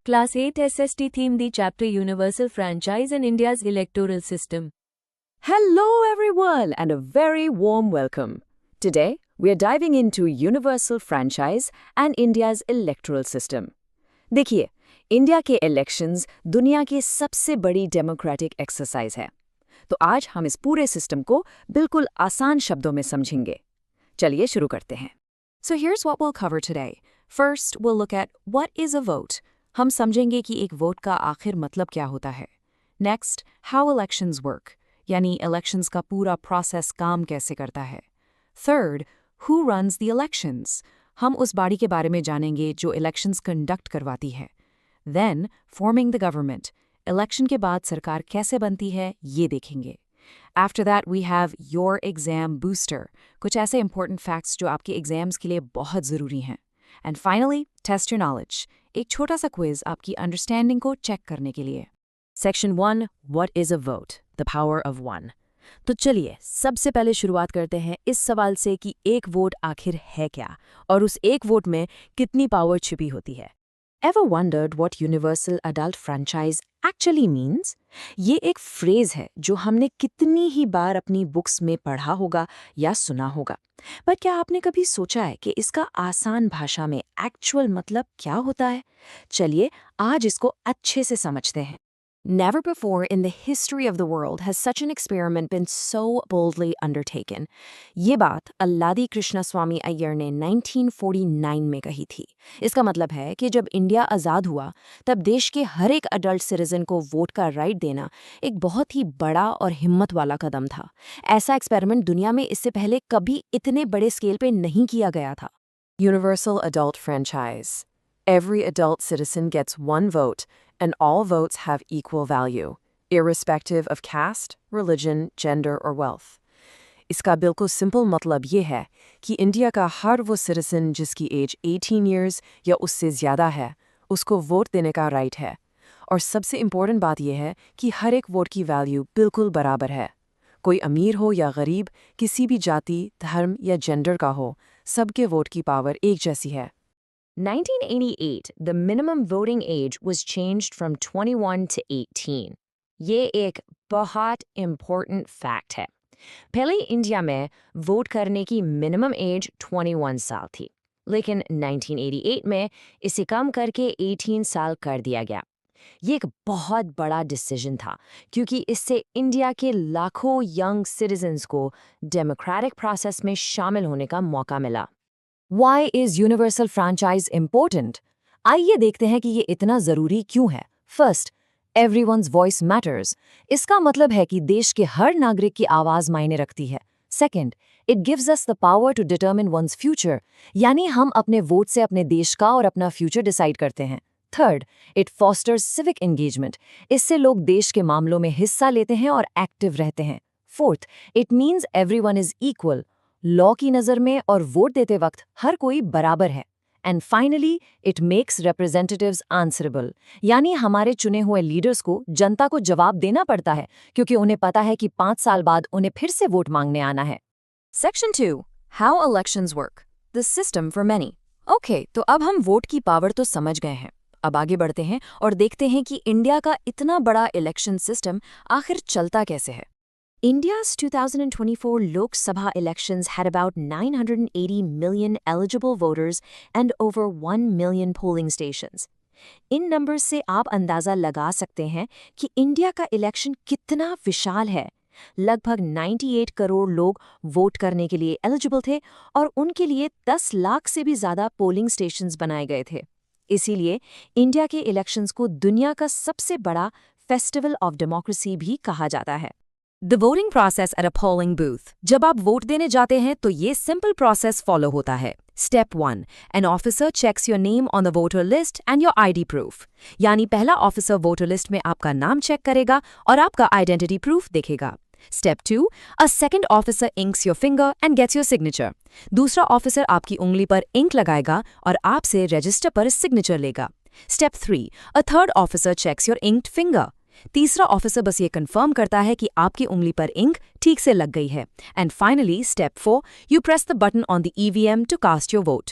Class 8 SST theme the chapter Universal Franchise and India's Electoral System. Hello everyone and a very warm welcome. Today we are diving into Universal Franchise and India's Electoral System. देखिए, India के elections दुनिया की सबसे बड़ी democratic exercise है। तो आज हम इस पूरे सिस्टम को बिल्कुल आसान शब्दों में समझेंगे। चलिए शुरू करते हैं। So here's what we'll cover today. First, we'll look at what is a vote. हम समझेंगे कि एक वोट का आखिर मतलब क्या होता है। Next, how elections work, यानी elections का पूरा process काम कैसे करता है। Third, who runs the elections. हम उस बॉडी के बारे में जानेंगे जो elections conduct करवाती है। Then, forming the government. election के बाद सरकार कैसे बनती है, ये देखेंगे। After that, we have your exam booster. कुछ ऐसे important facts जो आपके एग्जाम्स के लिए बहुत ज़रूरी हैं। And finally, test your knowledge. एक छोटा सा क्विज आपकी अंडरस्टैंडिंग को चेक करने के लिए। Section 1 What is a vote? The power of one. तो चलिए सबसे पहले शुरुआत करते हैं इस सवाल से कि एक वोट आखिर है क्या और उस एक वोट में कितनी पावर छिपी होती है। Ever wondered what universal adult franchise actually means? ये एक फ्रेज है जो हमने कितनी ही बार अपनी बुक्स में पढ़ा होगा या सुना होगा, पर क्या आपने कभी सोचा है कि इसका आसान भाषा में एक्चुअल मतलब क्या होता है? चलिए आज इसको अच्छे से समझते हैं। Never before in the history of the world has such an experiment been so boldly undertaken. ये बात अल्लादी कृष्णस्वामी अय्यर ने 1949 में कही थी। इसका मतलब है कि जब इंडिया आज़ाद हुआ तब देश के हर एक अडल्ट सिटीजन को वोट का राइट देना एक बहुत ही बड़ा और हिम्मत वाला कदम था। ऐसा एक्सपेरिमेंट दुनिया में इससे पहले कभी इतने बड़े स्केल पे नहीं किया गया था। Universal adult franchise. Every adult citizen gets one vote, and all votes have equal value, irrespective of caste, religion, gender, or wealth. इसका बिल्कुल सिंपल मतलब ये है कि इंडिया का हर वो सिटीजन जिसकी एज 18 years या उससे ज़्यादा है, उसको वोट देने का राइट है। और सबसे इम्पोर्टेंट बात यह है कि हर एक वोट की वैल्यू बिल्कुल बराबर है। कोई अमीर हो या गरीब, किसी भी जाति, धर्म या जेंडर का हो, सबके वोट की पावर एक जैसी है। 1988, the minimum voting age was changed from 21 to 18. ये एक बहुत important fact है। पहले इंडिया में वोट करने की मिनिमम एज 21 साल थी, लेकिन 1988 में इसे कम करके 18 साल कर दिया गया। ये एक बहुत बड़ा डिसीजन था क्योंकि इससे इंडिया के लाखों यंग सिटीजन्स को डेमोक्रेटिक प्रोसेस में शामिल होने का मौका मिला। Why is universal franchise important? आइए देखते हैं कि ये इतना ज़रूरी क्यों है। First, everyone's voice matters. इसका मतलब है कि देश के हर नागरिक की आवाज़ मायने रखती है। Second, it gives us the power to determine one's future. यानी हम अपने वोट से अपने देश का और अपना फ्यूचर डिसाइड करते हैं। Third, it fosters civic engagement. इससे लोग देश के मामलों में हिस्सा लेते हैं और एक्टिव रहते हैं। Fourth, it means everyone is equal. Law की नज़र में और वोट देते वक्त हर कोई बराबर है। And finally it makes representatives answerable, यानी हमारे चुने हुए लीडर्स को जनता को जवाब देना पड़ता है क्योंकि उन्हें पता है कि 5 साल बाद उन्हें फिर से वोट मांगने आना है। Section 2. How elections work. The system for many. Okay, तो अब हम वोट की पावर तो समझ गए हैं। अब आगे बढ़ते हैं और देखते हैं कि इंडिया का इतना बड़ा इलेक्शन सिस्टम आखिर चलता कैसे है। India's 2024 Lok Sabha elections had about 980 million eligible voters and over 1 million polling stations. In numbers से आप अंदाज़ा लगा सकते हैं कि इंडिया का इलेक्शन कितना विशाल है। लगभग 98 करोड़ लोग वोट करने के लिए एलिजिबल थे और उनके लिए 10 लाख से भी ज़्यादा पोलिंग स्टेशंस बनाए गए थे। इसीलिए इंडिया के इलेक्शंस को दुनिया का सबसे बड़ा फेस्टिवल ऑफ डेमोक्रेसी भी कहा जाता है। The voting process at a polling booth. जब आप वोट देने जाते हैं तो ये सिंपल प्रोसेस फॉलो होता है। Step 1. An officer checks your name on the voter list and your ID proof. यानी पहला ऑफिसर वोटर लिस्ट में आपका नाम चेक करेगा और आपका आइडेंटिटी प्रूफ देखेगा। Step 2. A second officer inks your finger and gets your signature. दूसरा ऑफिसर आपकी उंगली पर इंक लगाएगा और आपसे रजिस्टर पर सिग्नेचर लेगा। Step 3. A third officer checks your inked finger. तीसरा ऑफिसर बस ये कंफर्म करता है कि आपकी उंगली पर इंक ठीक से लग गई है। And finally step 4, you press the button on the EVM to cast your vote.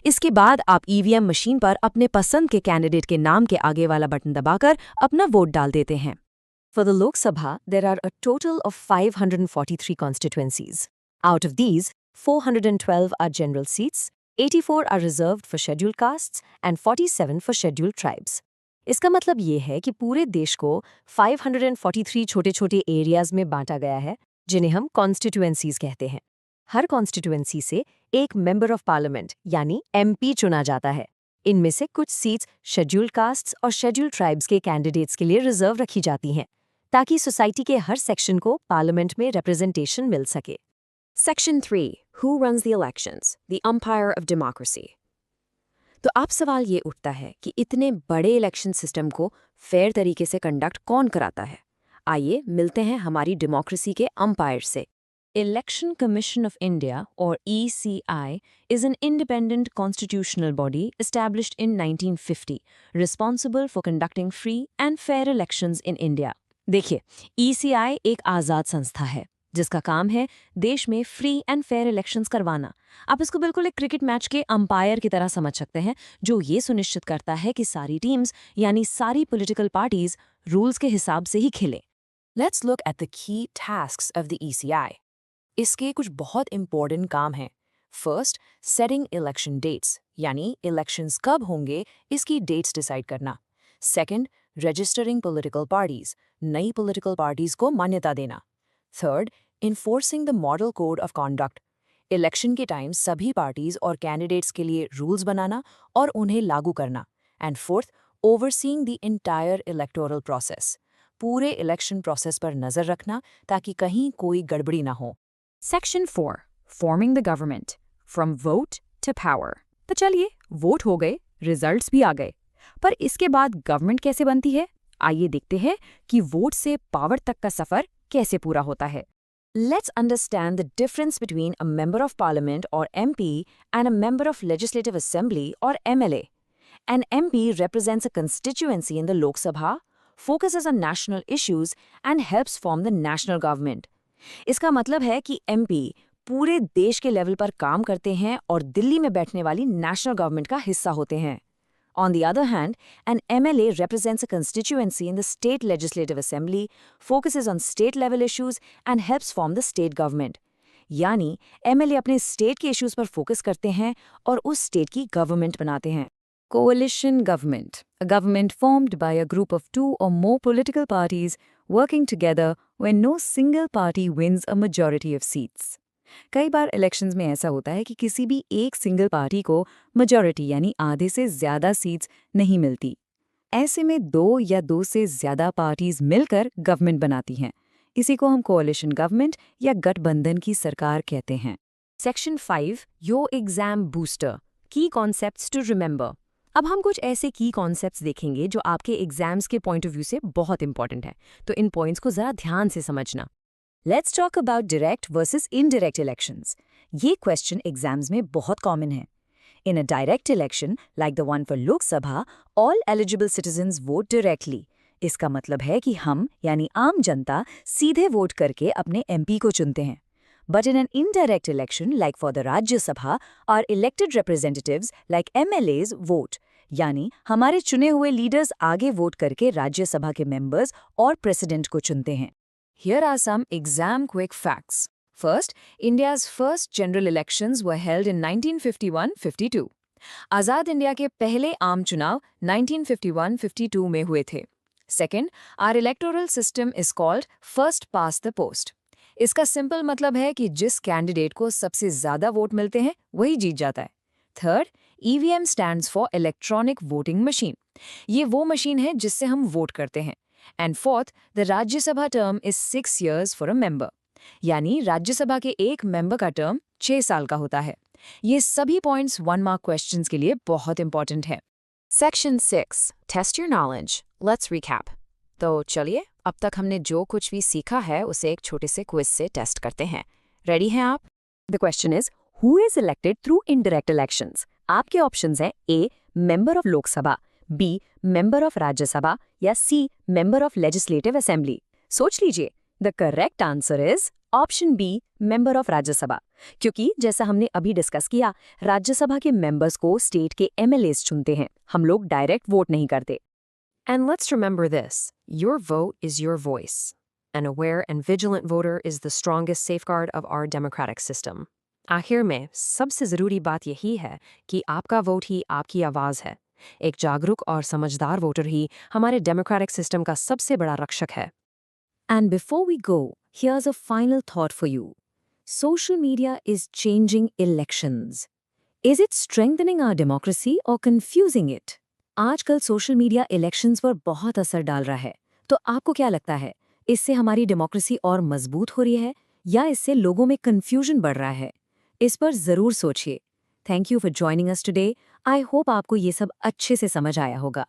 इसके बाद आप ईवीएम मशीन पर अपने पसंद के कैंडिडेट के नाम के आगे वाला बटन दबाकर अपना वोट डाल देते हैं। For the Lok Sabha, there are a total of 543 constituencies. Out of these, 412 are general seats, 84 are reserved for scheduled castes, and 47 for scheduled tribes. इसका मतलब ये है कि पूरे देश को 543 छोटे-छोटे एरियाज में बांटा गया है, जिन्हें हम कॉन्स्टिट्यूएंसीज कहते हैं। हर कॉन्स्टिट्यूएंसी से एक मेंबर ऑफ पार्लियामेंट यानी एमपी चुना जाता है। इनमें से कुछ सीट्स शेड्यूल्ड कास्ट्स और शेड्यूल्ड ट्राइब्स के कैंडिडेट्स के लिए रिजर्व रखी जाती हैं, ताकि सोसाइटी के हर सेक्शन को पार्लियामेंट में रिप्रेजेंटेशन मिल सके। Section 3 Who runs the elections? The umpire of democracy. तो आप सवाल ये उठता है कि इतने बड़े इलेक्शन सिस्टम को फेयर तरीके से कंडक्ट कौन कराता है? आइए मिलते हैं हमारी डेमोक्रेसी के अंपायर से। Election Commission of India, or ECI, is an independent constitutional body established in 1950, responsible for conducting free and fair elections in India. देखिए, ECI एक आज़ाद संस्था है जिसका काम है देश में फ्री एंड फेयर इलेक्शंस करवाना। आप इसको बिल्कुल एक क्रिकेट मैच के अंपायर की तरह समझ सकते हैं, जो ये सुनिश्चित करता है कि सारी टीम्स यानी सारी पॉलिटिकल पार्टीज रूल्स के हिसाब से ही खेलें। Let's look at the key tasks of the ECI. इसके कुछ बहुत इंपॉर्टेंट काम हैं। फर्स्ट, सेटिंग इलेक्शन डेट्स, यानी इलेक्शंस कब होंगे इसकी डेट्स डिसाइड करना। सेकंड, रजिस्टरिंग पॉलिटिकल पार्टीज, नई पॉलिटिकल पार्टीज को मान्यता देना। Third, enforcing the model code of conduct, election के टाइम सभी पार्टीज और कैंडिडेट्स के लिए रूल्स बनाना और उन्हें लागू करना। And fourth, overseeing the entire electoral process, पूरे इलेक्शन प्रोसेस पर नजर रखना ताकि कहीं कोई गड़बड़ी ना हो। Section 4 Forming the government from vote to power. तो चलिए, वोट हो गए, रिजल्ट्स भी आ गए, पर इसके बाद गवर्नमेंट कैसे बनती है? आइए देखते हैं कि वोट से पावर तक का सफर कैसे पूरा होता है। Let's understand the difference between a member of parliament or MP and a member of legislative assembly or MLA. An MP represents a constituency in the Lok Sabha, focuses on national issues and helps form the national government. इसका मतलब है कि MP पूरे देश के level पर काम करते हैं और दिल्ली में बैठने वाली नेशनल गवर्नमेंट का हिस्सा होते हैं। On the other hand, an MLA represents a constituency in the state legislative assembly, focuses on state level issues and helps form the state government. यानी MLA अपने स्टेट के इश्यूज पर फोकस करते हैं और उस स्टेट की गवर्नमेंट बनाते हैं। Coalition government, a government formed by a group of two or more political parties working together when no single party wins a majority of seats. कई बार इलेक्शंस में ऐसा होता है कि किसी भी एक सिंगल पार्टी को मेजॉरिटी यानी आधे से ज़्यादा सीट्स नहीं मिलती। ऐसे में दो या दो से ज़्यादा पार्टीज मिलकर गवर्नमेंट बनाती हैं। इसी को हम कोalition गवर्नमेंट या गठबंधन की सरकार कहते हैं। सेक्शन 5 योर एग्जाम बूस्टर, की कॉन्सेप्ट्स टू रिमेंबर। अब हम कुछ ऐसे की कॉन्सेप्ट्स देखेंगे जो आपके एग्जाम्स के पॉइंट ऑफ व्यू से बहुत इंपॉर्टेंट है, तो इन पॉइंट्स को जरा ध्यान से समझना। Let's talk about direct versus indirect elections. ये क्वेश्चन एग्जाम्स में बहुत कॉमन है। In a direct election like the one for Lok Sabha, all eligible citizens vote directly. इसका मतलब है कि हम यानी आम जनता सीधे वोट करके अपने एमपी को चुनते हैं। But in an indirect election, like for the Rajya Sabha, our elected representatives, like MLAs, vote. यानी हमारे चुने हुए लीडर्स आगे वोट करके राज्य सभा के मेंबर्स और प्रेसिडेंट को चुनते हैं। Here are some exam quick facts. First, India's first general elections were held in 1951-52. Azad India के पहले आम चुनाव 1951-52 में हुए थे। Second, our electoral system is called first past the post. इसका सिंपल मतलब है कि जिस कैंडिडेट को सबसे ज्यादा वोट मिलते हैं वही जीत जाता है। Third, EVM stands for electronic voting machine. ये वो मशीन है जिससे हम वोट करते हैं। And fourth, the Rajya Sabha term is 6 years for a member, यानी राज्यसभा के एक मेंबर का टर्म 6 साल का होता है। ये सभी पॉइंट्स 1 mark क्वेश्चंस के लिए बहुत इंपॉर्टेंट है। Section 6 test your knowledge, let's recap. तो चलिए, अब तक हमने जो कुछ भी सीखा है उसे एक छोटे से क्विज से टेस्ट करते हैं। रेडी हैं आप? The question is who is elected through indirect elections. आपके ऑप्शंस हैं A member of Lok Sabha, B member of Rajya Sabha या C member of legislative assembly. सोच लीजिए, the correct answer is option B, member of Rajya Sabha, क्योंकि जैसा हमने अभी डिस्कस किया, राज्यसभा के मेंबर्स को स्टेट के एमएलएस चुनते हैं, हम लोग डायरेक्ट वोट नहीं करते। And let's remember this: your vote is your voice. An aware and vigilant voter is the strongest safeguard of our democratic system. आखिर में सबसे ज़रूरी बात यही है कि आपका वोट ही आपकी आवाज़ है। एक जागरूक और समझदार वोटर ही हमारे डेमोक्रेटिक सिस्टम का सबसे बड़ा रक्षक है। And before we go, here's a final thought for you. Social media is changing elections. Is it strengthening our democracy or confusing it? आजकल सोशल मीडिया इलेक्शंस पर बहुत असर डाल रहा है, तो आपको क्या लगता है, इससे हमारी डेमोक्रेसी और मजबूत हो रही है या इससे लोगों में कंफ्यूजन बढ़ रहा है? इस पर ज़रूर सोचिए। Thank you for joining us today. I hope आपको ये सब अच्छे से समझ आया होगा।